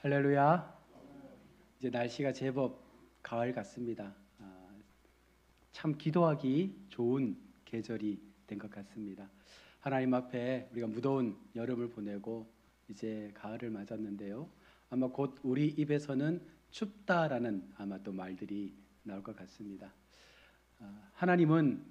할렐루야. 이제 날씨가 제법 가을 같습니다. 참 기도하기 좋은 계절이 된 것 같습니다. 하나님 앞에 우리가 무더운 여름을 보내고 이제 가을을 맞았는데요. 아마 곧 우리 입에서는 춥다라는 아마 또 말들이 나올 것 같습니다. 하나님은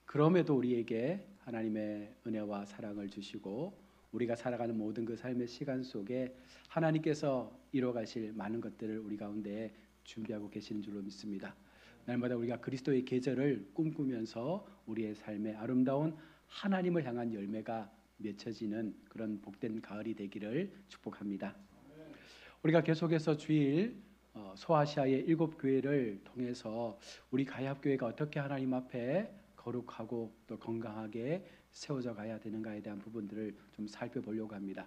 그럼에도 우리에게 하나님의 은혜와 사랑을 주시고 우리가 살아가는 모든 그 삶의 시간 속에 하나님께서 이루어가실 많은 것들을 우리 가운데 준비하고 계시는 줄로 믿습니다. 날마다 우리가 그리스도의 계절을 꿈꾸면서 우리의 삶에 아름다운 하나님을 향한 열매가 맺혀지는 그런 복된 가을이 되기를 축복합니다. 우리가 계속해서 주일 소아시아의 7교회를 통해서 우리 가야합교회가 어떻게 하나님 앞에 거룩하고 또 건강하게 세워져 가야 되는가에 대한 부분들을 좀 살펴보려고 합니다.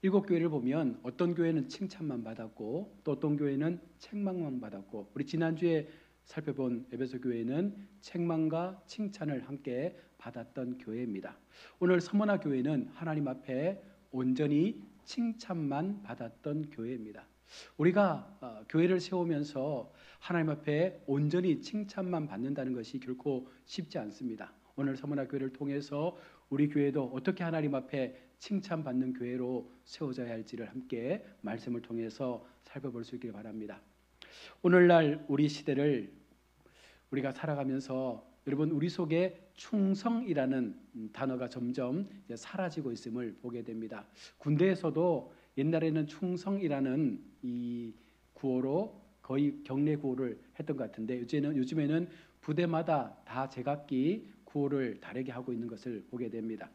7교회를 보면 어떤 교회는 칭찬만 받았고 또 어떤 교회는 책망만 받았고, 우리 지난주에 살펴본 에베소 교회는 책망과 칭찬을 함께 받았던 교회입니다. 오늘 서머나 교회는 하나님 앞에 온전히 칭찬만 받았던 교회입니다. 우리가 교회를 세우면서 하나님 앞에 온전히 칭찬만 받는다는 것이 결코 쉽지 않습니다. 오늘 서머나 교회를 통해서 우리 교회도 어떻게 하나님 앞에 칭찬받는 교회로 세워져야 할지를 함께 말씀을 통해서 살펴볼 수 있기를 바랍니다. 오늘날 우리 시대를 우리가 살아가면서 여러분, 우리 속에 충성이라는 단어가 점점 사라지고 있음을 보게 됩니다. 군대에서도 옛날에는 충성이라는 이 구호로 거의 경례 구호를 했던 것 같은데 요즘에는 부대마다 다 제각기 구호를 다르게 하고 있는 것을 보게 됩니다.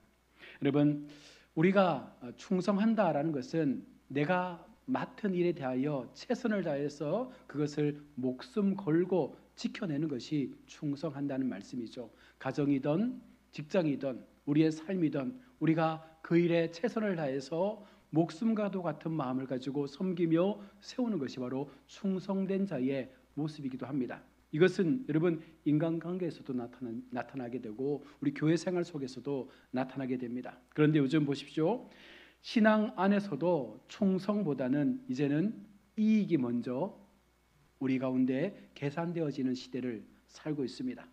여러분, 우리가 충성한다라는 것은 내가 맡은 일에 대하여 최선을 다해서 그것을 목숨 걸고 지켜내는 것이 충성한다는 말씀이죠. 가정이든 직장이든 우리의 삶이든 우리가 그 일에 최선을 다해서 목숨과도 같은 마음을 가지고 섬기며 세우는 것이 바로 충성된 자의 모습이기도 합니다. 이것은 여러분 인간관계에서도 나타나게 되고 우리 교회 생활 속에서도 나타나게 됩니다. 그런데 요즘 보십시오. 신앙 안에서도 충성보다는 이제는 이익이 먼저 우리 가운데 계산되어지는 시대를 살고 있습니다.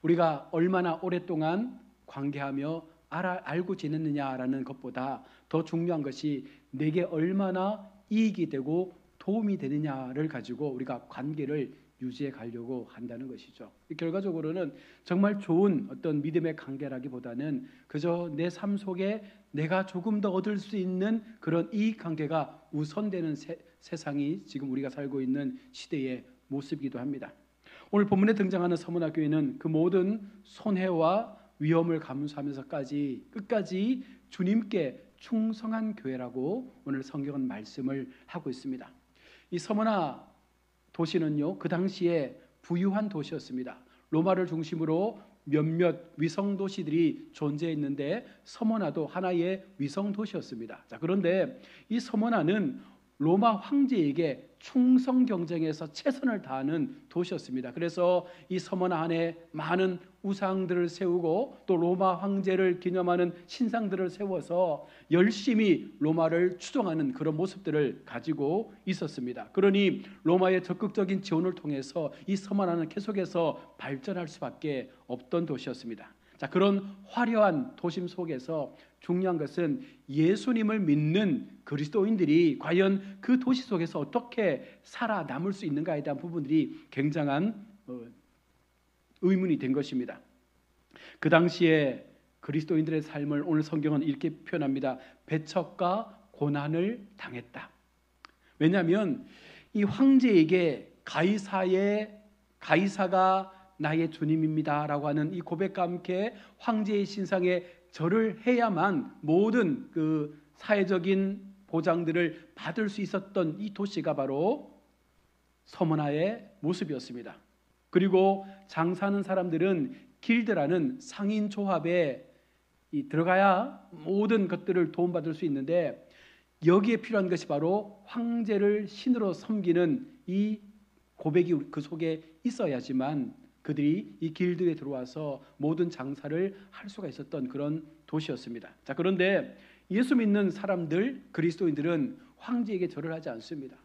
우리가 얼마나 오랫동안 관계하며 알고 지냈느냐라는 것보다 더 중요한 것이 내게 얼마나 이익이 되고 도움이 되느냐를 가지고 우리가 관계를 유지해 가려고 한다는 것이죠. 결과적으로는 정말 좋은 어떤 믿음의 관계라기보다는 그저 내 삶 속에 내가 조금 더 얻을 수 있는 그런 이익 관계가 우선되는 세상이 지금 우리가 살고 있는 시대의 모습이기도 합니다. 오늘 본문에 등장하는 서머나 교회는 그 모든 손해와 위험을 감수하면서까지 끝까지 주님께 충성한 교회라고 오늘 성경은 말씀을 하고 있습니다. 이 서머나 도시는요, 그 당시에 부유한 도시였습니다. 로마를 중심으로 몇몇 위성 도시들이 존재했는데 서머나도 하나의 위성 도시였습니다. 자, 그런데 이 서머나는 로마 황제에게 충성 경쟁에서 최선을 다하는 도시였습니다. 그래서 이 서머나 안에 많은 우상들을 세우고 또 로마 황제를 기념하는 신상들을 세워서 열심히 로마를 추종하는 그런 모습들을 가지고 있었습니다. 그러니 로마의 적극적인 지원을 통해서 이 서머나는 계속해서 발전할 수밖에 없던 도시였습니다. 자, 그런 화려한 도심 속에서 중요한 것은 예수님을 믿는 그리스도인들이 과연 그 도시 속에서 어떻게 살아남을 수 있는가에 대한 부분들이 굉장한 의문이 된 것입니다. 그 당시에 그리스도인들의 삶을 오늘 성경은 이렇게 표현합니다. 배척과 고난을 당했다. 왜냐하면 이 황제에게 가이사가 나의 주님입니다 라고 하는 이 고백과 함께 황제의 신상에 절을 해야만 모든 그 사회적인 보장들을 받을 수 있었던 이 도시가 바로 서머나의 모습이었습니다. 그리고 장사하는 사람들은 길드라는 상인 조합에 들어가야 모든 것들을 도움받을 수 있는데 여기에 필요한 것이 바로 황제를 신으로 섬기는 이 고백이 그 속에 있어야지만 그들이 이 길드에 들어와서 모든 장사를 할 수가 있었던 그런 도시였습니다. 자, 그런데 예수 믿는 사람들, 그리스도인들은 황제에게 절을 하지 않습니다.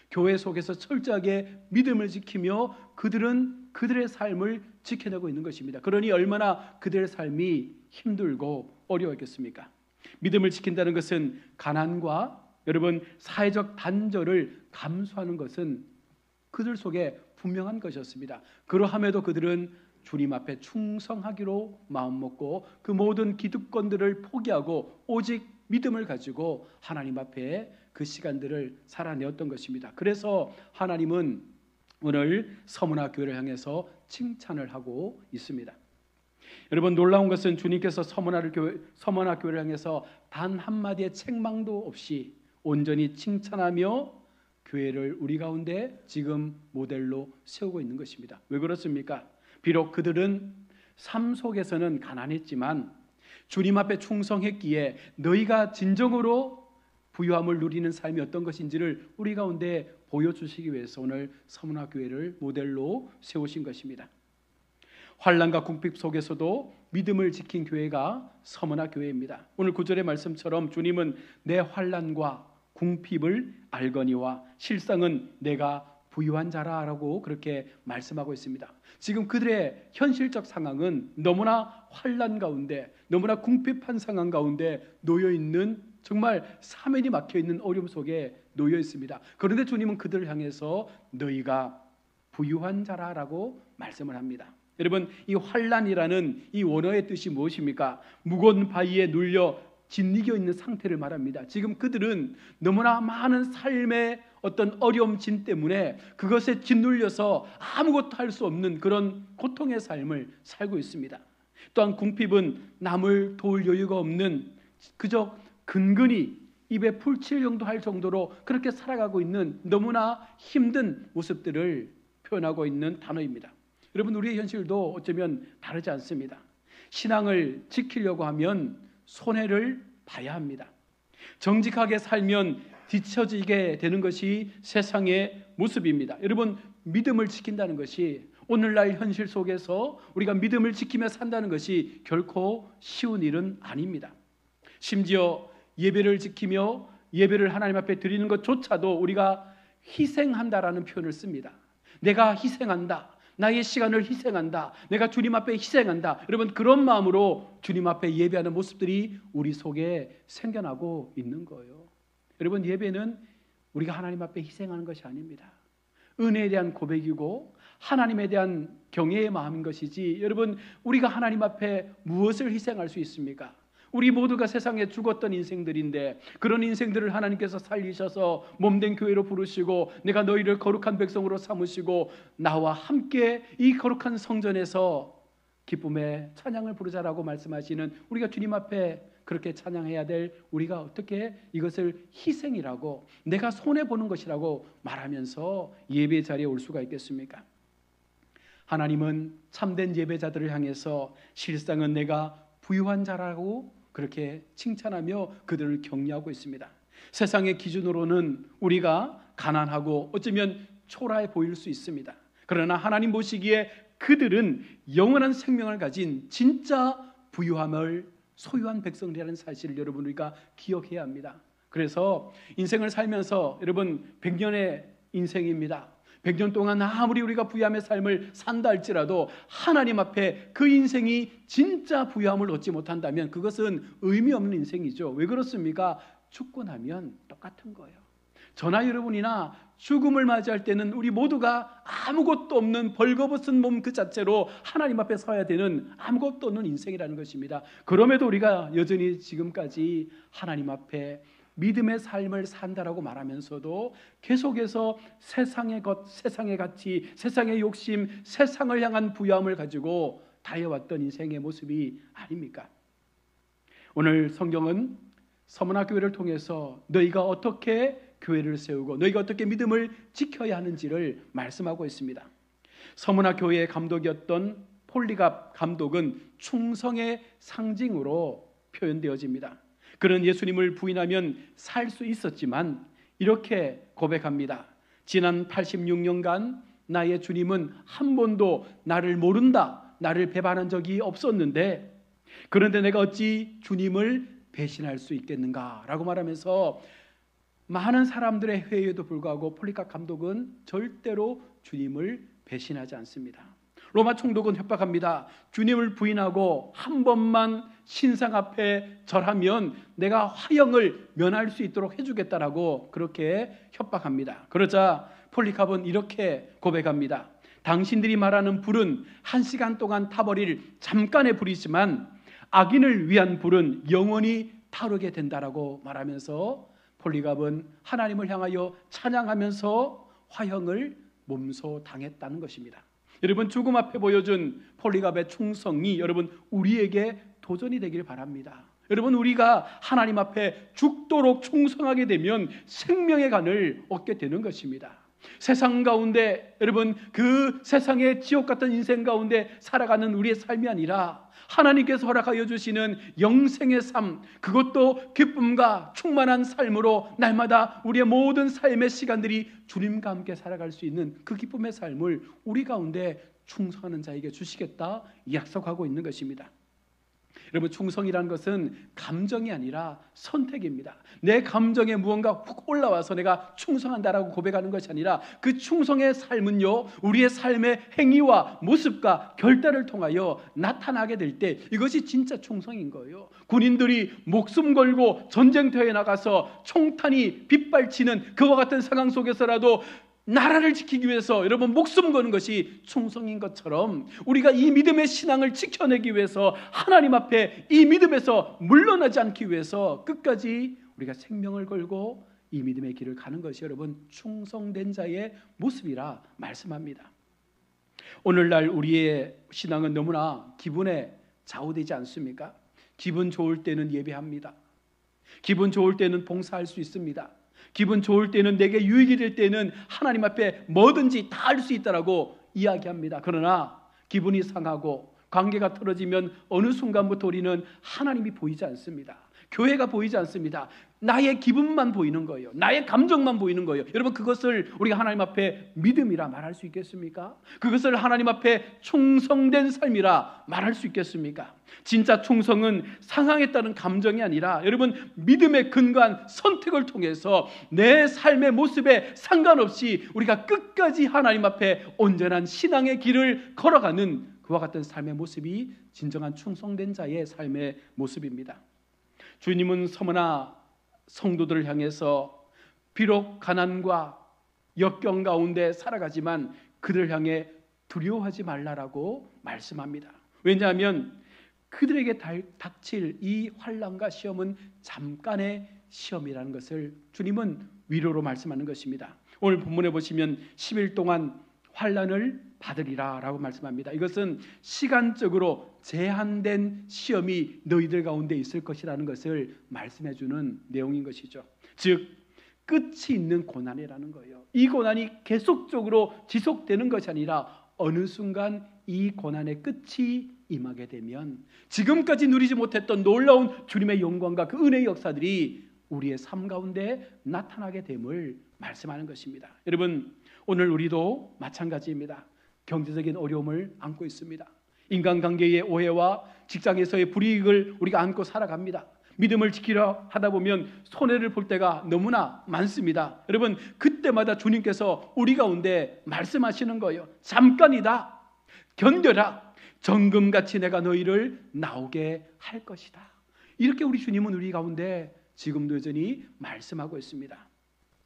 교회 속에서 철저하게 믿음을 지키며 그들은 그들의 삶을 지켜내고 있는 것입니다. 그러니 얼마나 그들의 삶이 힘들고 어려웠겠습니까? 믿음을 지킨다는 것은 가난과 여러분 사회적 단절을 감수하는 것은 그들 속에 분명한 것이었습니다. 그러함에도 그들은 주님 앞에 충성하기로 마음먹고 그 모든 기득권들을 포기하고 오직 믿음을 가지고 하나님 앞에 그 시간들을 살아내었던 것입니다. 그래서 하나님은 오늘 서문화 교회를 향해서 칭찬을 하고 있습니다. 여러분 놀라운 것은 주님께서 서문화 교회를 향해서 단 한마디의 책망도 없이 온전히 칭찬하며 교회를 우리 가운데 지금 모델로 세우고 있는 것입니다. 왜 그렇습니까? 비록 그들은 삶 속에서는 가난했지만 주님 앞에 충성했기에 너희가 진정으로 부유함을 누리는 삶이 어떤 것인지를 우리 가운데 보여주시기 위해서 오늘 서문화 교회를 모델로 세우신 것입니다. 환난과 궁핍 속에서도 믿음을 지킨 교회가 서문화 교회입니다. 오늘 9절의 말씀처럼 주님은 내 환난과 궁핍을 알거니와 실상은 내가 부유한 자라라고 그렇게 말씀하고 있습니다. 지금 그들의 현실적 상황은 너무나 환난 가운데 너무나 궁핍한 상황 가운데 놓여 있는 정말 사면이 막혀 있는 어려움 속에 놓여 있습니다. 그런데 주님은 그들을 향해서 너희가 부유한 자라라고 말씀을 합니다. 여러분 이 환난이라는 이 원어의 뜻이 무엇입니까? 무거운 바위에 눌려 짓이겨 있는 상태를 말합니다. 지금 그들은 너무나 많은 삶의 어떤 어려움진 때문에 그것에 짓눌려서 아무것도 할 수 없는 그런 고통의 삶을 살고 있습니다. 또한 궁핍은 남을 도울 여유가 없는 그저 근근히 입에 풀칠 정도 할 정도로 그렇게 살아가고 있는 너무나 힘든 모습들을 표현하고 있는 단어입니다. 여러분 우리의 현실도 어쩌면 다르지 않습니다. 신앙을 지키려고 하면 손해를 봐야 합니다. 정직하게 살면 뒤처지게 되는 것이 세상의 모습입니다. 여러분 믿음을 지킨다는 것이 오늘날 현실 속에서 우리가 믿음을 지키며 산다는 것이 결코 쉬운 일은 아닙니다. 심지어 예배를 지키며 예배를 하나님 앞에 드리는 것조차도 우리가 희생한다라는 표현을 씁니다. 내가 희생한다. 나의 시간을 희생한다. 내가 주님 앞에 희생한다. 여러분 그런 마음으로 주님 앞에 예배하는 모습들이 우리 속에 생겨나고 있는 거예요. 여러분 예배는 우리가 하나님 앞에 희생하는 것이 아닙니다. 은혜에 대한 고백이고 하나님에 대한 경외의 마음인 것이지 여러분 우리가 하나님 앞에 무엇을 희생할 수 있습니까? 우리 모두가 세상에 죽었던 인생들인데 그런 인생들을 하나님께서 살리셔서 몸된 교회로 부르시고 내가 너희를 거룩한 백성으로 삼으시고 나와 함께 이 거룩한 성전에서 기쁨의 찬양을 부르자라고 말씀하시는 우리가 주님 앞에 그렇게 찬양해야 될 우리가 어떻게 이것을 희생이라고 내가 손해보는 것이라고 말하면서 예배 자리에 올 수가 있겠습니까? 하나님은 참된 예배자들을 향해서 실상은 내가 부유한 자라고 그렇게 칭찬하며 그들을 격려하고 있습니다. 세상의 기준으로는 우리가 가난하고 어쩌면 초라해 보일 수 있습니다. 그러나 하나님 보시기에 그들은 영원한 생명을 가진 진짜 부유함을 소유한 백성이라는 사실을 여러분 우리가 기억해야 합니다. 그래서 인생을 살면서 여러분 100년의 인생입니다. 100년 동안 아무리 우리가 부유함의 삶을 산다 할지라도 하나님 앞에 그 인생이 진짜 부유함을 얻지 못한다면 그것은 의미 없는 인생이죠. 왜 그렇습니까? 죽고 나면 똑같은 거예요. 저나 여러분이나 죽음을 맞이할 때는 우리 모두가 아무것도 없는 벌거벗은 몸 그 자체로 하나님 앞에 서야 되는 아무것도 없는 인생이라는 것입니다. 그럼에도 우리가 여전히 지금까지 하나님 앞에 믿음의 삶을 산다라고 말하면서도 계속해서 세상의 것, 세상의 가치, 세상의 욕심, 세상을 향한 부유함을 가지고 다해왔던 인생의 모습이 아닙니까? 오늘 성경은 서문화 교회를 통해서 너희가 어떻게 교회를 세우고 너희가 어떻게 믿음을 지켜야 하는지를 말씀하고 있습니다. 서문화 교회의 감독이었던 폴리갑 감독은 충성의 상징으로 표현되어집니다. 그는 예수님을 부인하면 살 수 있었지만 이렇게 고백합니다. 지난 86년간 나의 주님은 한 번도 나를 모른다, 나를 배반한 적이 없었는데 그런데 내가 어찌 주님을 배신할 수 있겠는가 라고 말하면서 많은 사람들의 회의에도 불구하고 폴리캅 감독은 절대로 주님을 배신하지 않습니다. 로마 총독은 협박합니다. 주님을 부인하고 한 번만 신상 앞에 절하면 내가 화형을 면할 수 있도록 해주겠다라고 그렇게 협박합니다. 그러자 폴리캅은 이렇게 고백합니다. 당신들이 말하는 불은 1시간 동안 타버릴 잠깐의 불이지만 악인을 위한 불은 영원히 타오르게 된다라고 말하면서 폴리캅은 하나님을 향하여 찬양하면서 화형을 몸소 당했다는 것입니다. 여러분, 죽음 앞에 보여준 폴리캅의 충성이 여러분 우리에게 도전이 되길 바랍니다. 여러분, 우리가 하나님 앞에 죽도록 충성하게 되면 생명의 간을 얻게 되는 것입니다. 세상 가운데 여러분 그 세상의 지옥 같은 인생 가운데 살아가는 우리의 삶이 아니라 하나님께서 허락하여 주시는 영생의 삶, 그것도 기쁨과 충만한 삶으로 날마다 우리의 모든 삶의 시간들이 주님과 함께 살아갈 수 있는 그 기쁨의 삶을 우리 가운데 충성하는 자에게 주시겠다 약속하고 있는 것입니다. 여러분, 충성이라는 것은 감정이 아니라 선택입니다. 내 감정에 무언가 훅 올라와서 내가 충성한다라고 고백하는 것이 아니라 그 충성의 삶은요, 우리의 삶의 행위와 모습과 결단을 통하여 나타나게 될 때 이것이 진짜 충성인 거예요. 군인들이 목숨 걸고 전쟁터에 나가서 총탄이 빗발치는 그와 같은 상황 속에서라도 나라를 지키기 위해서 여러분 목숨 거는 것이 충성인 것처럼 우리가 이 믿음의 신앙을 지켜내기 위해서 하나님 앞에 이 믿음에서 물러나지 않기 위해서 끝까지 우리가 생명을 걸고 이 믿음의 길을 가는 것이 여러분 충성된 자의 모습이라 말씀합니다. 오늘날 우리의 신앙은 너무나 기분에 좌우되지 않습니까? 기분 좋을 때는 예배합니다. 기분 좋을 때는 봉사할 수 있습니다. 기분 좋을 때는 내게 유익이 될 때는 하나님 앞에 뭐든지 다 할 수 있다라고 이야기합니다. 그러나 기분이 상하고 관계가 틀어지면 어느 순간부터 우리는 하나님이 보이지 않습니다. 교회가 보이지 않습니다. 나의 기분만 보이는 거예요. 나의 감정만 보이는 거예요. 여러분, 그것을 우리가 하나님 앞에 믿음이라 말할 수 있겠습니까? 그것을 하나님 앞에 충성된 삶이라 말할 수 있겠습니까? 진짜 충성은 상황에 따른 감정이 아니라 여러분 믿음에 근거한 선택을 통해서 내 삶의 모습에 상관없이 우리가 끝까지 하나님 앞에 온전한 신앙의 길을 걸어가는 그와 같은 삶의 모습이 진정한 충성된 자의 삶의 모습입니다. 주님은 서머나 성도들을 향해서 비록 가난과 역경 가운데 살아가지만 그들을 향해 두려워하지 말라라고 말씀합니다. 왜냐하면 그들에게 닥칠 이 환난과 시험은 잠깐의 시험이라는 것을 주님은 위로로 말씀하는 것입니다. 오늘 본문에 보시면 10일 동안 환난을 받으리라 라고 말씀합니다. 이것은 시간적으로 제한된 시험이 너희들 가운데 있을 것이라는 것을 말씀해 주는 내용인 것이죠. 즉 끝이 있는 고난이라는 거예요. 이 고난이 계속적으로 지속되는 것이 아니라 어느 순간 이 고난의 끝이 임하게 되면 지금까지 누리지 못했던 놀라운 주님의 영광과 그 은혜의 역사들이 우리의 삶 가운데 나타나게 됨을 말씀하는 것입니다. 여러분, 오늘 우리도 마찬가지입니다. 경제적인 어려움을 안고 있습니다. 인간관계의 오해와 직장에서의 불이익을 우리가 안고 살아갑니다. 믿음을 지키려 하다 보면 손해를 볼 때가 너무나 많습니다. 여러분, 그때마다 주님께서 우리 가운데 말씀하시는 거예요. 잠깐이다. 견뎌라. 정금같이 내가 너희를 나오게 할 것이다. 이렇게 우리 주님은 우리 가운데 지금도 여전히 말씀하고 있습니다.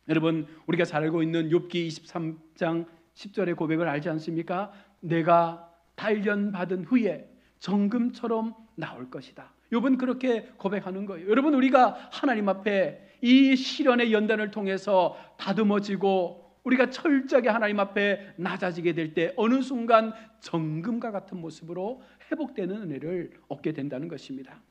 여러분, 우리가 잘 알고 있는 욥기 23장 10절의 고백을 알지 않습니까? 내가 단련받은 후에 정금처럼 나올 것이다. 욥은 그렇게 고백하는 거예요. 여러분, 우리가 하나님 앞에 이 시련의 연단을 통해서 다듬어지고 우리가 철저하게 하나님 앞에 낮아지게 될 때 어느 순간 정금과 같은 모습으로 회복되는 은혜를 얻게 된다는 것입니다.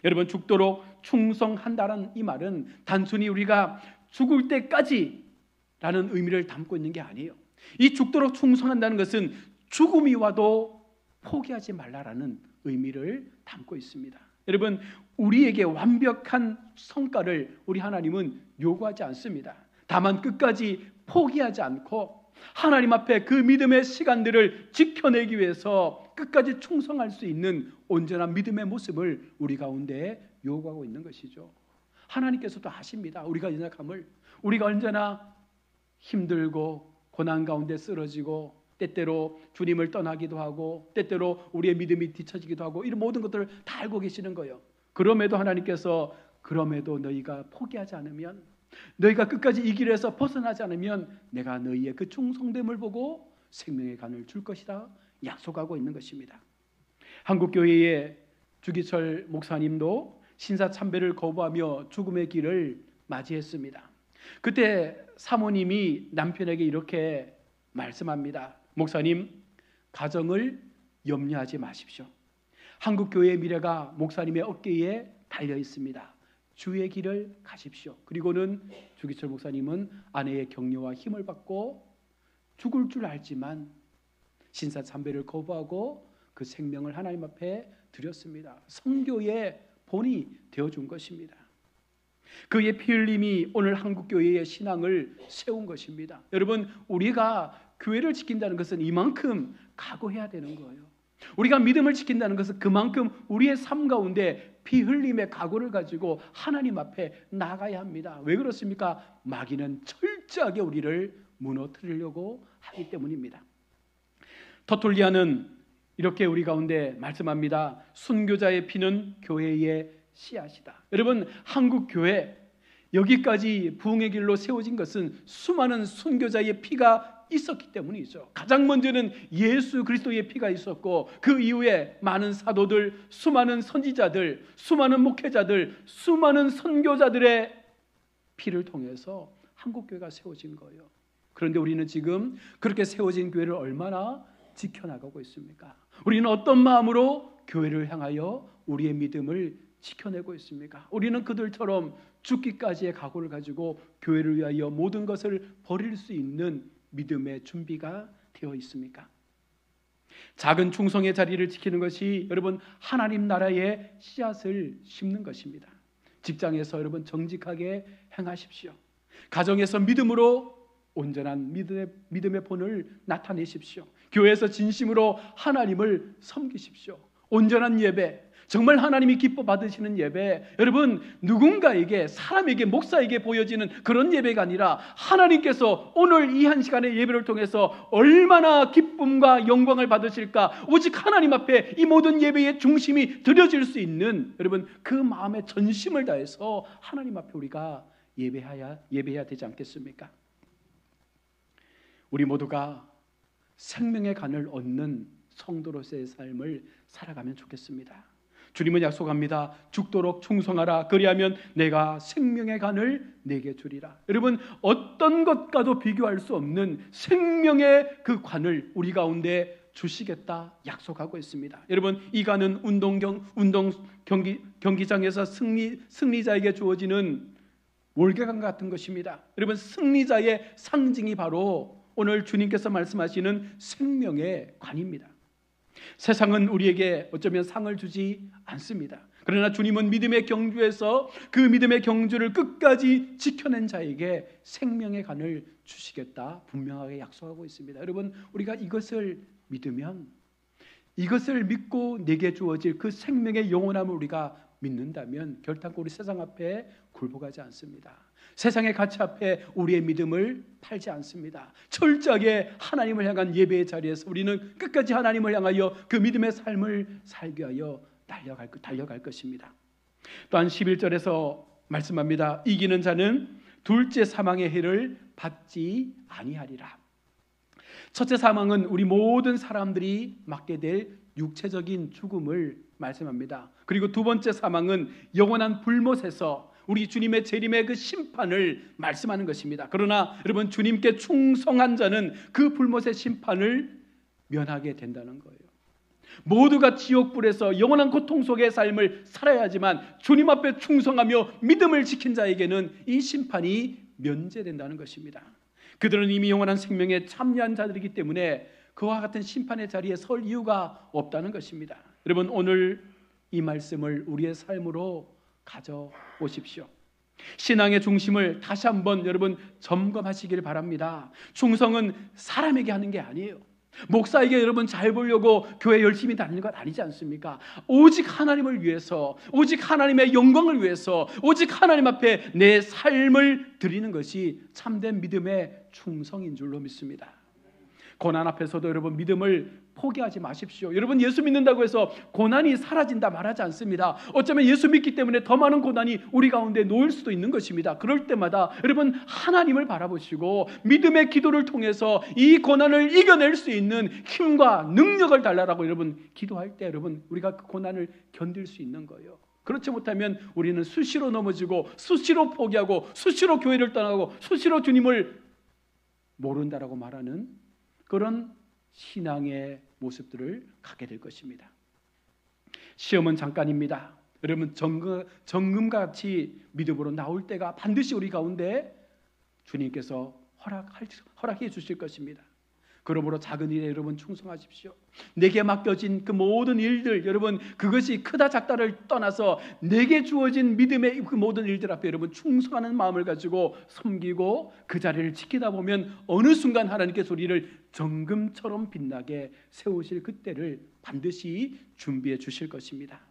여러분, 죽도록 충성한다는 이 말은 단순히 우리가 죽을 때까지라는 의미를 담고 있는 게 아니에요. 이 죽도록 충성한다는 것은 죽음이 와도 포기하지 말라라는 의미를 담고 있습니다. 여러분, 우리에게 완벽한 성과를 우리 하나님은 요구하지 않습니다. 다만 끝까지 포기하지 않고 하나님 앞에 그 믿음의 시간들을 지켜내기 위해서 끝까지 충성할 수 있는 온전한 믿음의 모습을 우리 가운데 요구하고 있는 것이죠. 하나님께서도 아십니다. 우리가 연약함을. 우리가 언제나 힘들고 고난 가운데 쓰러지고 때때로 주님을 떠나기도 하고 때때로 우리의 믿음이 뒤처지기도 하고 이런 모든 것들을 다 알고 계시는 거예요. 그럼에도 하나님께서 그럼에도 너희가 포기하지 않으면, 너희가 끝까지 이 길에서 벗어나지 않으면 내가 너희의 그 충성됨을 보고 생명의 간을 줄 것이다 약속하고 있는 것입니다. 한국교회의 주기철 목사님도 신사참배를 거부하며 죽음의 길을 맞이했습니다. 그때 사모님이 남편에게 이렇게 말씀합니다. 목사님, 가정을 염려하지 마십시오. 한국교회의 미래가 목사님의 어깨에 달려 있습니다. 주의 길을 가십시오. 그리고는 주기철 목사님은 아내의 격려와 힘을 받고 죽을 줄 알지만 신사참배를 거부하고 그 생명을 하나님 앞에 드렸습니다. 선교의 본이 되어준 것입니다. 그의 피 흘림이 오늘 한국교회의 신앙을 세운 것입니다. 여러분, 우리가 교회를 지킨다는 것은 이만큼 각오해야 되는 거예요. 우리가 믿음을 지킨다는 것은 그만큼 우리의 삶 가운데 피 흘림의 각오를 가지고 하나님 앞에 나가야 합니다. 왜 그렇습니까? 마귀는 철저하게 우리를 무너뜨리려고 하기 때문입니다. 터툴리아는 이렇게 우리 가운데 말씀합니다. 순교자의 피는 교회의 씨앗이다. 여러분, 한국 교회 여기까지 부흥의 길로 세워진 것은 수많은 순교자의 피가 있었기 때문이죠. 가장 먼저는 예수 그리스도의 피가 있었고 그 이후에 많은 사도들, 수많은 선지자들, 수많은 목회자들, 수많은 선교자들의 피를 통해서 한국교회가 세워진 거예요. 그런데 우리는 지금 그렇게 세워진 교회를 얼마나 지켜나가고 있습니까? 우리는 어떤 마음으로 교회를 향하여 우리의 믿음을 지켜내고 있습니까? 우리는 그들처럼 죽기까지의 각오를 가지고 교회를 위하여 모든 것을 버릴 수 있는 믿음의 준비가 되어 있습니까? 작은 충성의 자리를 지키는 것이 여러분 하나님 나라의 씨앗을 심는 것입니다. 직장에서 여러분 정직하게 행하십시오. 가정에서 믿음으로 온전한 믿음의 본을 나타내십시오. 교회에서 진심으로 하나님을 섬기십시오. 온전한 예배, 정말 하나님이 기뻐 받으시는 예배, 여러분 누군가에게, 사람에게, 목사에게 보여지는 그런 예배가 아니라 하나님께서 오늘 이 한 시간의 예배를 통해서 얼마나 기쁨과 영광을 받으실까, 오직 하나님 앞에 이 모든 예배의 중심이 드려질 수 있는 여러분 그 마음의 전심을 다해서 하나님 앞에 우리가 예배해야 되지 않겠습니까? 우리 모두가 생명의 간을 얻는 성도로서의 삶을 살아가면 좋겠습니다. 주님은 약속합니다. 죽도록 충성하라. 그리하면 내가 생명의 간을 내게 주리라. 여러분 어떤 것과도 비교할 수 없는 생명의 그 관을 우리 가운데 주시겠다 약속하고 있습니다. 여러분 이 간은 경기장에서 승리자에게 주어지는 월계관 같은 것입니다. 여러분 승리자의 상징이 바로 오늘 주님께서 말씀하시는 생명의 관입니다. 세상은 우리에게 어쩌면 상을 주지 않습니다. 그러나 주님은 믿음의 경주에서 그 믿음의 경주를 끝까지 지켜낸 자에게 생명의 간을 주시겠다 분명하게 약속하고 있습니다. 여러분 우리가 이것을 믿으면, 이것을 믿고 내게 주어질 그 생명의 영원함을 우리가 믿는다면 결단코 우리 세상 앞에 굴복하지 않습니다. 세상의 가치 앞에 우리의 믿음을 팔지 않습니다. 철저하게 하나님을 향한 예배의 자리에서 우리는 끝까지 하나님을 향하여 그 믿음의 삶을 살기 위하여 달려갈 것입니다. 또한 11절에서 말씀합니다. 이기는 자는 둘째 사망의 해를 받지 아니하리라. 첫째 사망은 우리 모든 사람들이 맞게 될 육체적인 죽음을 말씀합니다. 그리고 두 번째 사망은 영원한 불못에서 우리 주님의 재림의 그 심판을 말씀하는 것입니다. 그러나 여러분 주님께 충성한 자는 그 불못의 심판을 면하게 된다는 거예요. 모두가 지옥불에서 영원한 고통 속의 삶을 살아야 하지만 주님 앞에 충성하며 믿음을 지킨 자에게는 이 심판이 면제된다는 것입니다. 그들은 이미 영원한 생명에 참여한 자들이기 때문에 그와 같은 심판의 자리에 설 이유가 없다는 것입니다. 여러분 오늘 이 말씀을 우리의 삶으로 가져오십시오. 신앙의 중심을 다시 한번 여러분 점검하시길 바랍니다. 충성은 사람에게 하는 게 아니에요. 목사에게 여러분 잘 보려고 교회 열심히 다니는 것 아니지 않습니까? 오직 하나님을 위해서, 오직 하나님의 영광을 위해서, 오직 하나님 앞에 내 삶을 드리는 것이 참된 믿음의 충성인 줄로 믿습니다. 고난 앞에서도 여러분 믿음을 포기하지 마십시오. 여러분 예수 믿는다고 해서 고난이 사라진다 말하지 않습니다. 어쩌면 예수 믿기 때문에 더 많은 고난이 우리 가운데 놓일 수도 있는 것입니다. 그럴 때마다 여러분 하나님을 바라보시고 믿음의 기도를 통해서 이 고난을 이겨낼 수 있는 힘과 능력을 달라라고 여러분 기도할 때 여러분 우리가 그 고난을 견딜 수 있는 거예요. 그렇지 못하면 우리는 수시로 넘어지고 수시로 포기하고 수시로 교회를 떠나고 수시로 주님을 모른다라고 말하는 그런 신앙의 모습들을 갖게 될 것입니다. 시험은 잠깐입니다. 여러분 정금과 같이 믿음으로 나올 때가 반드시 우리 가운데 주님께서 허락해 주실 것입니다. 그러므로 작은 일에 여러분 충성하십시오. 내게 맡겨진 그 모든 일들 여러분 그것이 크다 작다를 떠나서 내게 주어진 믿음의 그 모든 일들 앞에 여러분 충성하는 마음을 가지고 섬기고 그 자리를 지키다 보면 어느 순간 하나님께서 우리를 정금처럼 빛나게 세우실 그때를 반드시 준비해 주실 것입니다.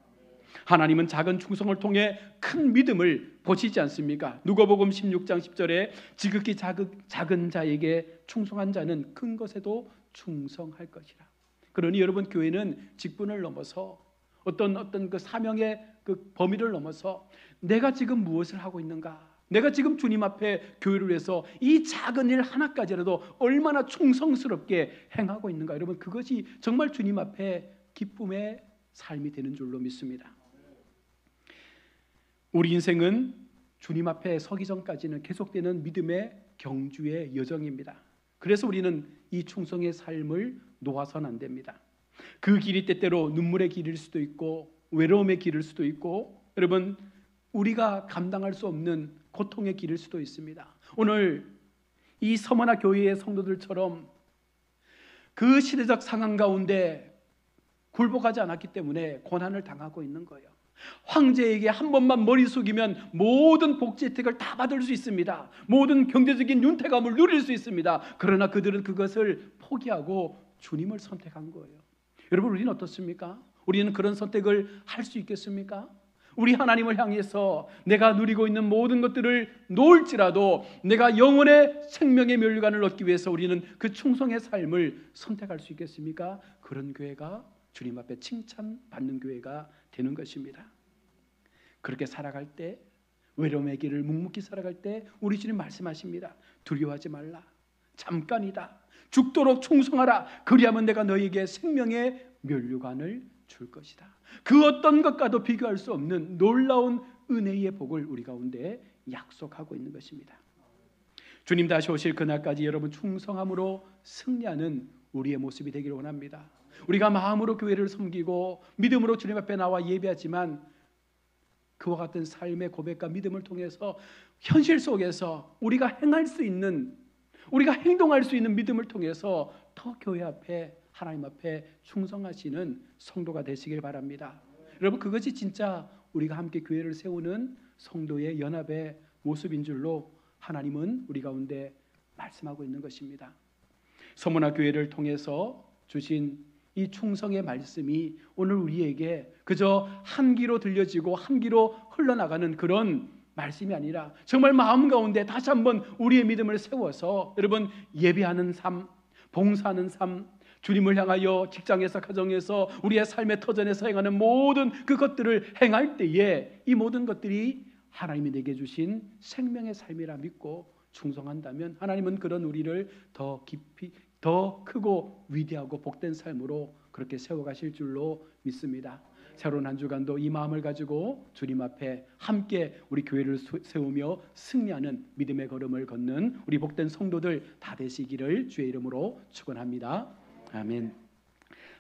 하나님은 작은 충성을 통해 큰 믿음을 보시지 않습니까? 누가복음 16장 10절에 지극히 작은 자에게 충성한 자는 큰 것에도 충성할 것이라. 그러니 여러분 교회는 직분을 넘어서 어떤 그 사명의 그 범위를 넘어서 내가 지금 무엇을 하고 있는가? 내가 지금 주님 앞에 교회를 위해서 이 작은 일 하나까지라도 얼마나 충성스럽게 행하고 있는가? 여러분 그것이 정말 주님 앞에 기쁨의 삶이 되는 줄로 믿습니다. 우리 인생은 주님 앞에 서기 전까지는 계속되는 믿음의 경주의 여정입니다. 그래서 우리는 이 충성의 삶을 놓아서는 안 됩니다. 그 길이 때때로 눈물의 길일 수도 있고 외로움의 길일 수도 있고 여러분 우리가 감당할 수 없는 고통의 길일 수도 있습니다. 오늘 이 서머나 교회의 성도들처럼 그 시대적 상황 가운데 굴복하지 않았기 때문에 고난을 당하고 있는 거예요. 황제에게 한 번만 머리 숙이면 모든 복지 혜택을 다 받을 수 있습니다. 모든 경제적인 윤택감을 누릴 수 있습니다. 그러나 그들은 그것을 포기하고 주님을 선택한 거예요. 여러분 우리는 어떻습니까? 우리는 그런 선택을 할 수 있겠습니까? 우리 하나님을 향해서 내가 누리고 있는 모든 것들을 놓을지라도 내가 영혼의 생명의 면류관을 얻기 위해서 우리는 그 충성의 삶을 선택할 수 있겠습니까? 그런 교회가 주님 앞에 칭찬받는 교회가 되는 것입니다. 그렇게 살아갈 때 외로움의 길을 묵묵히 살아갈 때 우리 주님 말씀하십니다. 두려워하지 말라. 잠깐이다. 죽도록 충성하라. 그리하면 내가 너에게 생명의 면류관을 줄 것이다. 그 어떤 것과도 비교할 수 없는 놀라운 은혜의 복을 우리 가운데 약속하고 있는 것입니다. 주님 다시 오실 그날까지 여러분 충성함으로 승리하는 우리의 모습이 되기를 원합니다. 우리가 마음으로 교회를 섬기고 믿음으로 주님 앞에 나와 예배하지만 그와 같은 삶의 고백과 믿음을 통해서 현실 속에서 우리가 행할 수 있는 우리가 행동할 수 있는 믿음을 통해서 더 교회 앞에 하나님 앞에 충성하시는 성도가 되시길 바랍니다. 여러분 그것이 진짜 우리가 함께 교회를 세우는 성도의 연합의 모습인 줄로 하나님은 우리 가운데 말씀하고 있는 것입니다. 서문화 교회를 통해서 주신 이 충성의 말씀이 오늘 우리에게 그저 한 귀로 들려지고 한 귀로 흘러나가는 그런 말씀이 아니라 정말 마음 가운데 다시 한번 우리의 믿음을 세워서 여러분 예배하는 삶, 봉사하는 삶, 주님을 향하여 직장에서 가정에서 우리의 삶의 터전에서 행하는 모든 그것들을 행할 때에 이 모든 것들이 하나님이 내게 주신 생명의 삶이라 믿고 충성한다면 하나님은 그런 우리를 더 깊이 더 크고 위대하고 복된 삶으로 그렇게 세워가실 줄로 믿습니다. 새로운 한 주간도 이 마음을 가지고 주님 앞에 함께 우리 교회를 세우며 승리하는 믿음의 걸음을 걷는 우리 복된 성도들 다 되시기를 주의 이름으로 축원합니다. 아멘.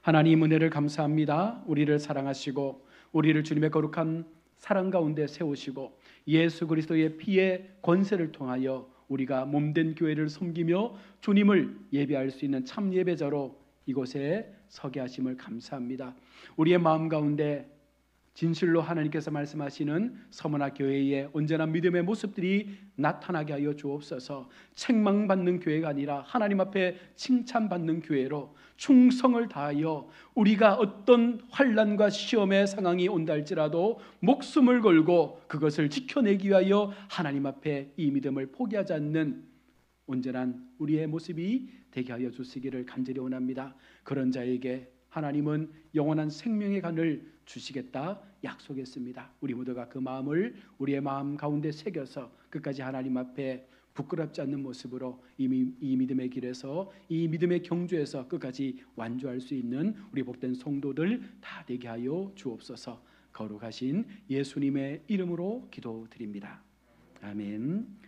하나님 은혜를 감사합니다. 우리를 사랑하시고 우리를 주님의 거룩한 사랑 가운데 세우시고 예수 그리스도의 피의 권세를 통하여 우리가 몸된 교회를 섬기며 주님을 예배할 수 있는 참 예배자로 이곳에 서게 하심을 감사합니다. 우리의 마음 가운데 진실로 하나님께서 말씀하시는 서머나 교회에 언제나 믿음의 모습들이 나타나게 하여 주옵소서. 책망받는 교회가 아니라 하나님 앞에 칭찬받는 교회로 충성을 다하여 우리가 어떤 환난과 시험의 상황이 온다 할지라도 목숨을 걸고 그것을 지켜내기 위하여 하나님 앞에 이 믿음을 포기하지 않는 온전한 우리의 모습이 되게 하여 주시기를 간절히 원합니다. 그런 자에게 하나님은 영원한 생명의 간을 주시겠다 약속했습니다. 우리 모두가 그 마음을 우리의 마음 가운데 새겨서 끝까지 하나님 앞에 부끄럽지 않는 모습으로 이 믿음의 길에서, 이 믿음의 경주에서 끝까지 완주할 수 있는 우리 복된 성도들 다 되게 하여 주옵소서. 거룩하신 예수님의 이름으로 기도드립니다. 아멘.